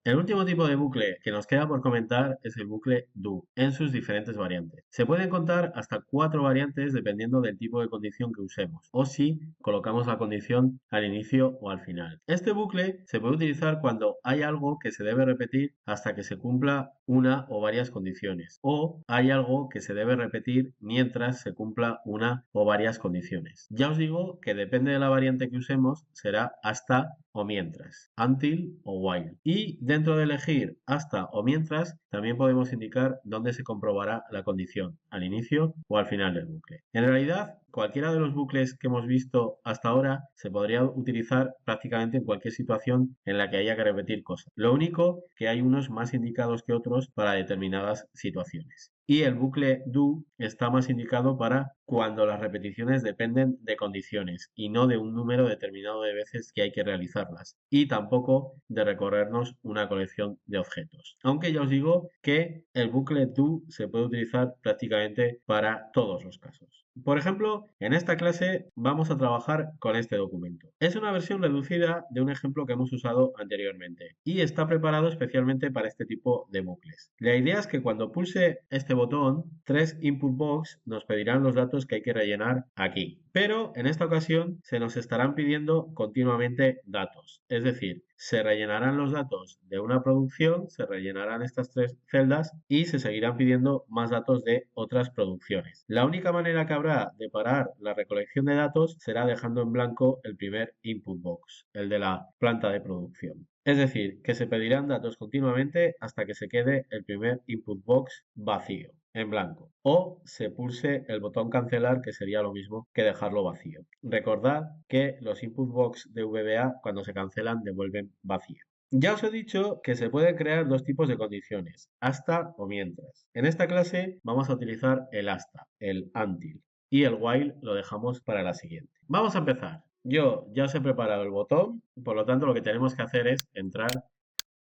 El último tipo de bucle que nos queda por comentar es el bucle do en sus diferentes variantes. Se pueden contar hasta 4 variantes dependiendo del tipo de condición que usemos o si colocamos la condición al inicio o al final. Este bucle se puede utilizar cuando hay algo que se debe repetir hasta que se cumpla una o varias condiciones o hay algo que se debe repetir mientras se cumpla una o varias condiciones. Ya os digo que depende de la variante que usemos será hasta o mientras, until o while. Y dentro de elegir hasta o mientras, también podemos indicar dónde se comprobará la condición, al inicio o al final del bucle. En realidad, cualquiera de los bucles que hemos visto hasta ahora se podría utilizar prácticamente en cualquier situación en la que haya que repetir cosas. Lo único que hay unos más indicados que otros para determinadas situaciones. Y el bucle do está más indicado para cuando las repeticiones dependen de condiciones y no de un número determinado de veces que hay que realizarlas. Y tampoco de recorrernos una colección de objetos. Aunque ya os digo que el bucle do se puede utilizar prácticamente para todos los casos. Por ejemplo, en esta clase vamos a trabajar con este documento. Es una versión reducida de un ejemplo que hemos usado anteriormente y está preparado especialmente para este tipo de bucles. La idea es que cuando pulse este botón, 3 input box nos pedirán los datos que hay que rellenar aquí. Pero en esta ocasión se nos estarán pidiendo continuamente datos. Es decir, se rellenarán los datos de una producción, se rellenarán estas 3 celdas y se seguirán pidiendo más datos de otras producciones. La única manera que habrá de parar la recolección de datos será dejando en blanco el primer input box, el de la planta de producción. Es decir, que se pedirán datos continuamente hasta que se quede el primer input box vacío, en blanco. O se pulse el botón cancelar, que sería lo mismo que dejarlo vacío. Recordad que los input box de VBA cuando se cancelan devuelven vacío. Ya os he dicho que se pueden crear dos tipos de condiciones, hasta o mientras. En esta clase vamos a utilizar el hasta, el until, y el while lo dejamos para la siguiente. Vamos a empezar. Yo ya os he preparado el botón, por lo tanto lo que tenemos que hacer es entrar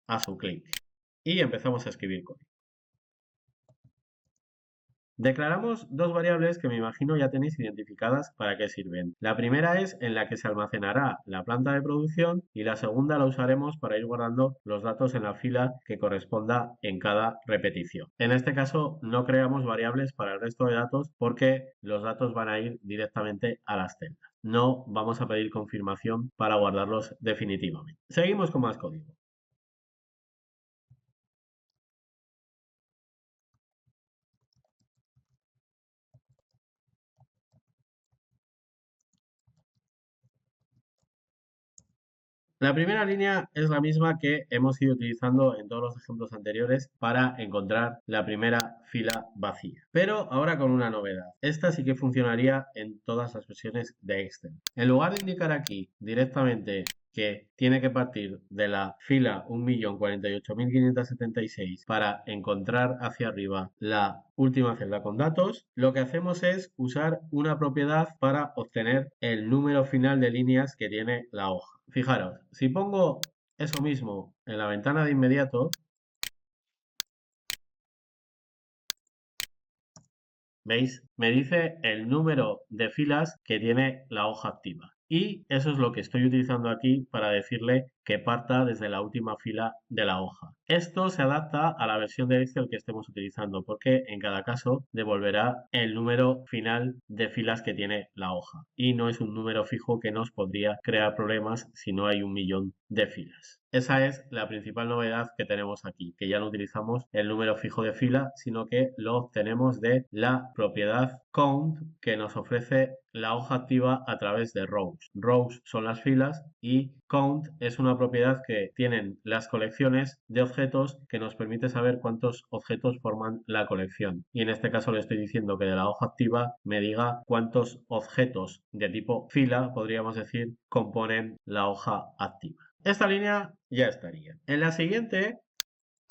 a su clic y empezamos a escribir código. Declaramos dos variables que me imagino ya tenéis identificadas para qué sirven. La primera es en la que se almacenará la planta de producción y la segunda la usaremos para ir guardando los datos en la fila que corresponda en cada repetición. En este caso no creamos variables para el resto de datos porque los datos van a ir directamente a las celdas. No vamos a pedir confirmación para guardarlos definitivamente. Seguimos con más código. La primera línea es la misma que hemos ido utilizando en todos los ejemplos anteriores para encontrar la primera fila vacía. Pero ahora con una novedad. Esta sí que funcionaría en todas las versiones de Excel. En lugar de indicar aquí directamente que tiene que partir de la fila 1.048.576 para encontrar hacia arriba la última celda con datos, lo que hacemos es usar una propiedad para obtener el número final de líneas que tiene la hoja. Fijaros, si pongo eso mismo en la ventana de inmediato, ¿veis? Me dice el número de filas que tiene la hoja activa. Y eso es lo que estoy utilizando aquí para decirle que parta desde la última fila de la hoja. Esto se adapta a la versión de Excel que estemos utilizando porque en cada caso devolverá el número final de filas que tiene la hoja. Y no es un número fijo que nos podría crear problemas si no hay 1.000.000 de filas. Esa es la principal novedad que tenemos aquí, que ya no utilizamos el número fijo de fila, sino que lo obtenemos de la propiedad count que nos ofrece la hoja activa a través de rows. Rows son las filas y count es una propiedad que tienen las colecciones de objetos que nos permite saber cuántos objetos forman la colección. Y en este caso le estoy diciendo que de la hoja activa me diga cuántos objetos de tipo fila, podríamos decir, componen la hoja activa. Esta línea ya estaría. En la siguiente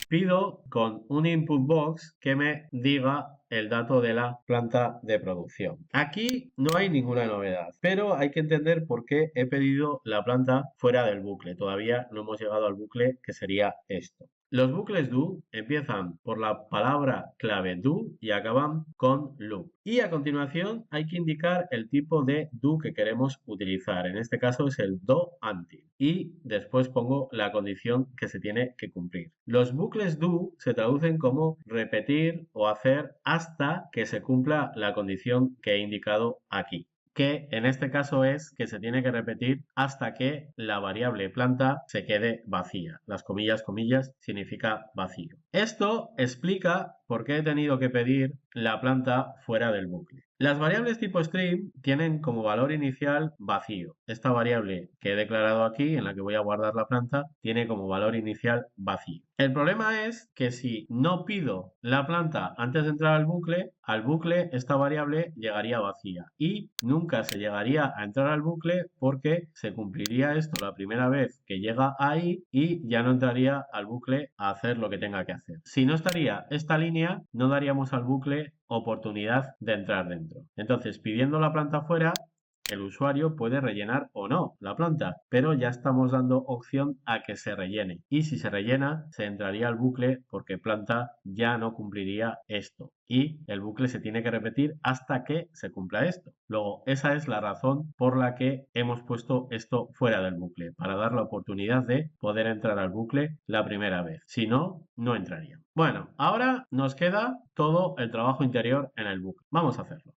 pido con un input box que me diga el dato de la planta de producción. Aquí no hay ninguna novedad, pero hay que entender por qué he pedido la planta fuera del bucle. Todavía no hemos llegado al bucle que sería esto. Los bucles do empiezan por la palabra clave do y acaban con loop. Y a continuación hay que indicar el tipo de do que queremos utilizar. En este caso es el do until. Y después pongo la condición que se tiene que cumplir. Los bucles do se traducen como repetir o hacer hasta que se cumpla la condición que he indicado aquí, que en este caso es que se tiene que repetir hasta que la variable planta se quede vacía. Las comillas, comillas, significa vacío. Esto explica por qué he tenido que pedir la planta fuera del bucle. Las variables tipo string tienen como valor inicial vacío. Esta variable que he declarado aquí, en la que voy a guardar la planta, tiene como valor inicial vacío. El problema es que si no pido la planta antes de entrar al bucle esta variable llegaría vacía y nunca se llegaría a entrar al bucle porque se cumpliría esto la primera vez que llega ahí y ya no entraría al bucle a hacer lo que tenga que hacer. Si no estaría esta línea, no daríamos al bucle oportunidad de entrar dentro. Entonces, pidiendo la planta fuera, el usuario puede rellenar o no la planta, pero ya estamos dando opción a que se rellene. Y si se rellena, se entraría al bucle porque planta ya no cumpliría esto. Y el bucle se tiene que repetir hasta que se cumpla esto. Luego, esa es la razón por la que hemos puesto esto fuera del bucle, para dar la oportunidad de poder entrar al bucle la primera vez. Si no, no entraría. Bueno, ahora nos queda todo el trabajo interior en el bucle. Vamos a hacerlo.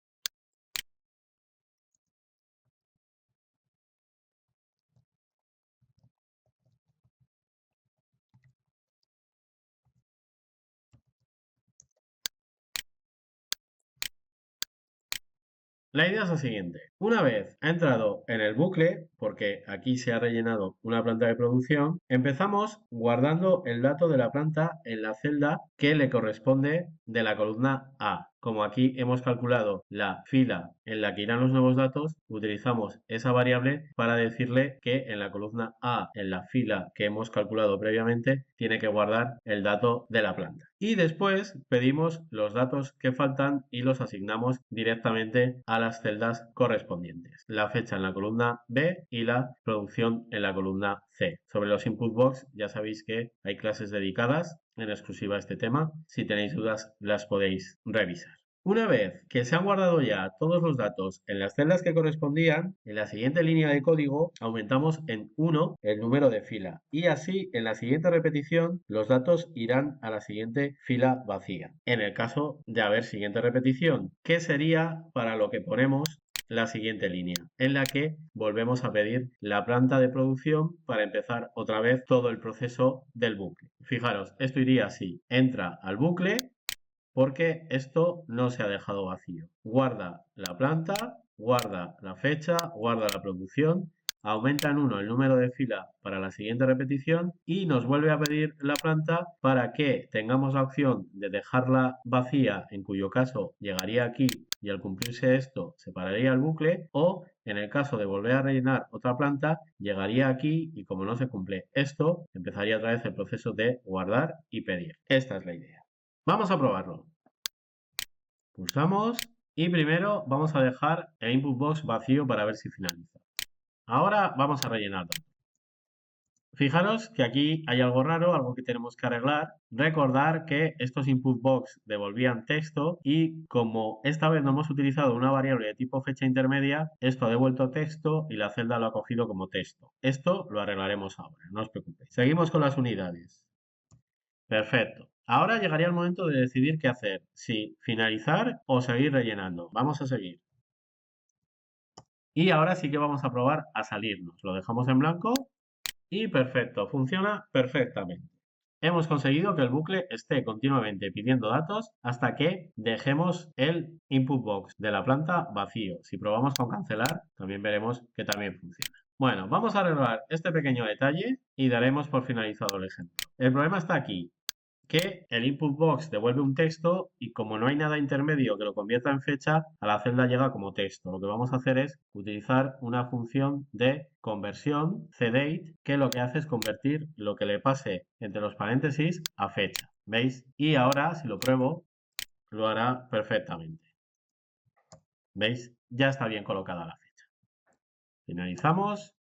La idea es la siguiente. Una vez ha entrado en el bucle, porque aquí se ha rellenado una planta de producción, empezamos guardando el dato de la planta en la celda que le corresponde de la columna A. Como aquí hemos calculado la fila en la que irán los nuevos datos, utilizamos esa variable para decirle que en la columna A, en la fila que hemos calculado previamente, tiene que guardar el dato de la planta. Y después pedimos los datos que faltan y los asignamos directamente a las celdas correspondientes. La fecha en la columna B y la producción en la columna C. Sobre los input box ya sabéis que hay clases dedicadas en exclusiva a este tema. Si tenéis dudas las podéis revisar. Una vez que se han guardado ya todos los datos en las celdas que correspondían, en la siguiente línea de código aumentamos en 1 el número de fila y así en la siguiente repetición los datos irán a la siguiente fila vacía. En el caso de haber siguiente repetición, ¿qué sería para lo que ponemos la siguiente línea, en la que volvemos a pedir la planta de producción para empezar otra vez todo el proceso del bucle? Fijaros, esto iría así: entra al bucle porque esto no se ha dejado vacío. Guarda la planta, guarda la fecha, guarda la producción, aumenta en 1 el número de fila para la siguiente repetición y nos vuelve a pedir la planta para que tengamos la opción de dejarla vacía, en cuyo caso llegaría aquí y al cumplirse esto se pararía el bucle, o en el caso de volver a rellenar otra planta, llegaría aquí y como no se cumple esto, empezaría otra vez el proceso de guardar y pedir. Esta es la idea. Vamos a probarlo. Pulsamos y primero vamos a dejar el input box vacío para ver si finaliza. Ahora vamos a rellenar datos. Fijaros que aquí hay algo raro, algo que tenemos que arreglar. Recordar que estos input box devolvían texto y como esta vez no hemos utilizado una variable de tipo fecha intermedia, esto ha devuelto texto y la celda lo ha cogido como texto. Esto lo arreglaremos ahora, no os preocupéis. Seguimos con las unidades. Perfecto. Ahora llegaría el momento de decidir qué hacer, si finalizar o seguir rellenando. Vamos a seguir. Y ahora sí que vamos a probar a salirnos. Lo dejamos en blanco y perfecto, funciona perfectamente. Hemos conseguido que el bucle esté continuamente pidiendo datos hasta que dejemos el input box de la planta vacío. Si probamos con cancelar, también veremos que también funciona. Bueno, vamos a arreglar este pequeño detalle y daremos por finalizado el ejemplo. El problema está aquí, que el input box devuelve un texto y como no hay nada intermedio que lo convierta en fecha, a la celda llega como texto. Lo que vamos a hacer es utilizar una función de conversión cdate que lo que hace es convertir lo que le pase entre los paréntesis a fecha. ¿Veis? Y ahora, si lo pruebo, lo hará perfectamente. ¿Veis? Ya está bien colocada la fecha. Finalizamos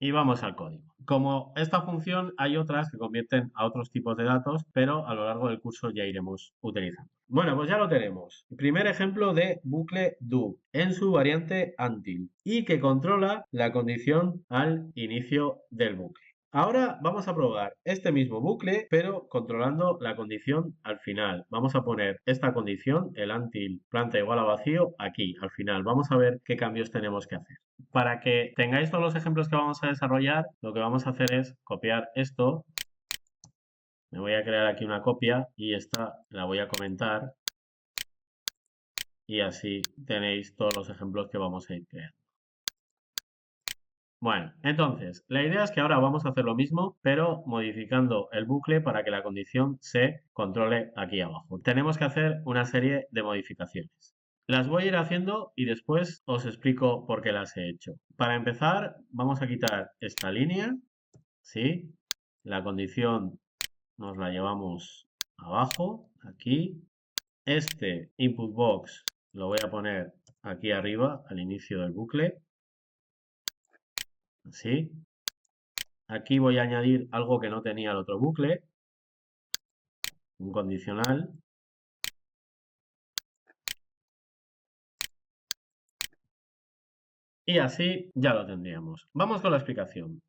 y vamos al código. Como esta función, hay otras que convierten a otros tipos de datos, pero a lo largo del curso ya iremos utilizando. Bueno, pues ya lo tenemos. Primer ejemplo de bucle do en su variante until y que controla la condición al inicio del bucle. Ahora vamos a probar este mismo bucle, pero controlando la condición al final. Vamos a poner esta condición, el until planta igual a vacío, aquí, al final. Vamos a ver qué cambios tenemos que hacer. Para que tengáis todos los ejemplos que vamos a desarrollar, lo que vamos a hacer es copiar esto. Me voy a crear aquí una copia y esta la voy a comentar y así tenéis todos los ejemplos que vamos a ir creando. Bueno, entonces, la idea es que ahora vamos a hacer lo mismo, pero modificando el bucle para que la condición se controle aquí abajo. Tenemos que hacer una serie de modificaciones. Las voy a ir haciendo y después os explico por qué las he hecho. Para empezar, vamos a quitar esta línea, ¿sí? La condición nos la llevamos abajo, aquí. Este input box lo voy a poner aquí arriba, al inicio del bucle, así. Aquí voy a añadir algo que no tenía el otro bucle, un condicional. Y así ya lo tendríamos. Vamos con la explicación.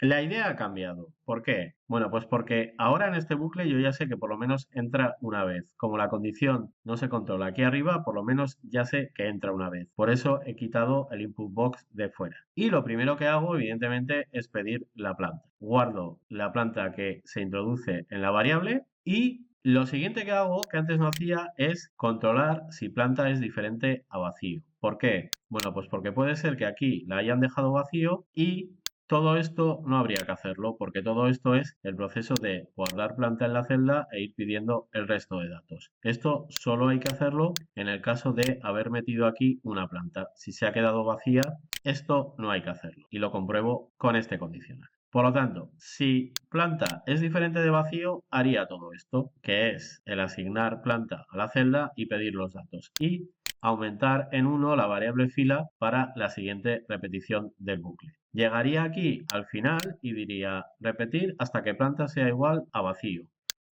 La idea ha cambiado. ¿Por qué? Bueno, pues porque ahora en este bucle yo ya sé que por lo menos entra una vez. Como la condición no se controla aquí arriba, por lo menos ya sé que entra una vez. Por eso he quitado el input box de fuera. Y lo primero que hago, evidentemente, es pedir la planta. Guardo la planta que se introduce en la variable y lo siguiente que hago, que antes no hacía, es controlar si planta es diferente a vacío. ¿Por qué? Bueno, pues porque puede ser que aquí la hayan dejado vacío y todo esto no habría que hacerlo porque todo esto es el proceso de guardar planta en la celda e ir pidiendo el resto de datos. Esto solo hay que hacerlo en el caso de haber metido aquí una planta. Si se ha quedado vacía, esto no hay que hacerlo y lo compruebo con este condicional. Por lo tanto, si planta es diferente de vacío, haría todo esto, que es el asignar planta a la celda y pedir los datos. Y aumentar en 1 la variable fila para la siguiente repetición del bucle. Llegaría aquí al final y diría repetir hasta que planta sea igual a vacío.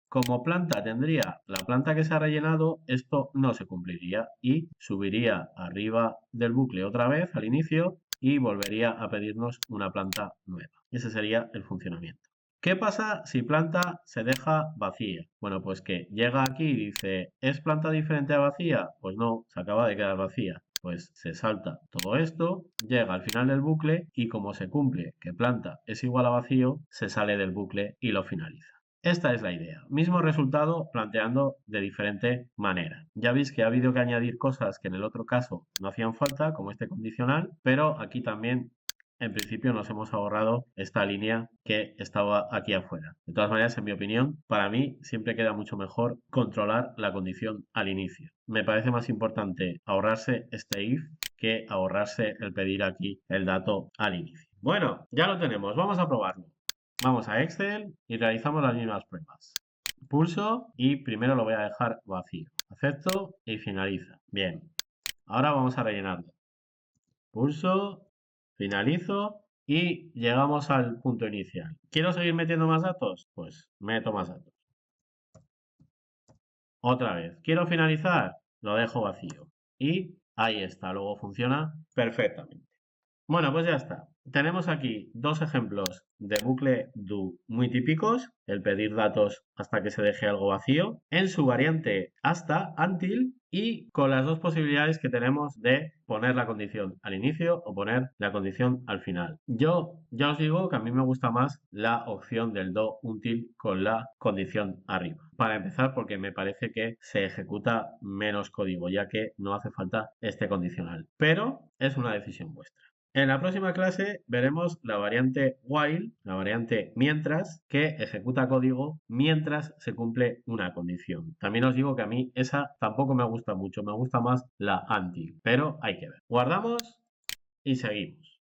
Como planta tendría la planta que se ha rellenado, esto no se cumpliría y subiría arriba del bucle otra vez al inicio y volvería a pedirnos una planta nueva. Ese sería el funcionamiento. ¿Qué pasa si planta se deja vacía? Bueno, pues que llega aquí y dice, ¿es planta diferente a vacía? Pues no, se acaba de quedar vacía. Pues se salta todo esto, llega al final del bucle y como se cumple que planta es igual a vacío, se sale del bucle y lo finaliza. Esta es la idea. Mismo resultado planteando de diferente manera. Ya veis que ha habido que añadir cosas que en el otro caso no hacían falta, como este condicional, pero aquí también en principio nos hemos ahorrado esta línea que estaba aquí afuera. De todas maneras, en mi opinión, para mí siempre queda mucho mejor controlar la condición al inicio. Me parece más importante ahorrarse este if que ahorrarse el pedir aquí el dato al inicio. Bueno, ya lo tenemos, vamos a probarlo. Vamos a Excel y realizamos las mismas pruebas. Pulso y primero lo voy a dejar vacío. Acepto y finaliza. Bien, ahora vamos a rellenarlo. Pulso, finalizo y llegamos al punto inicial. ¿Quiero seguir metiendo más datos? Pues meto más datos. Otra vez. ¿Quiero finalizar? Lo dejo vacío. Y ahí está, luego funciona perfectamente. Bueno, pues ya está. Tenemos aquí dos ejemplos de bucle do muy típicos, el pedir datos hasta que se deje algo vacío, en su variante hasta, until, y con las dos posibilidades que tenemos de poner la condición al inicio o poner la condición al final. Yo ya os digo que a mí me gusta más la opción del do until con la condición arriba. Para empezar, porque me parece que se ejecuta menos código, ya que no hace falta este condicional. Pero es una decisión vuestra. En la próxima clase veremos la variante while, la variante mientras, que ejecuta código mientras se cumple una condición. También os digo que a mí esa tampoco me gusta mucho, me gusta más la until, pero hay que ver. Guardamos y seguimos.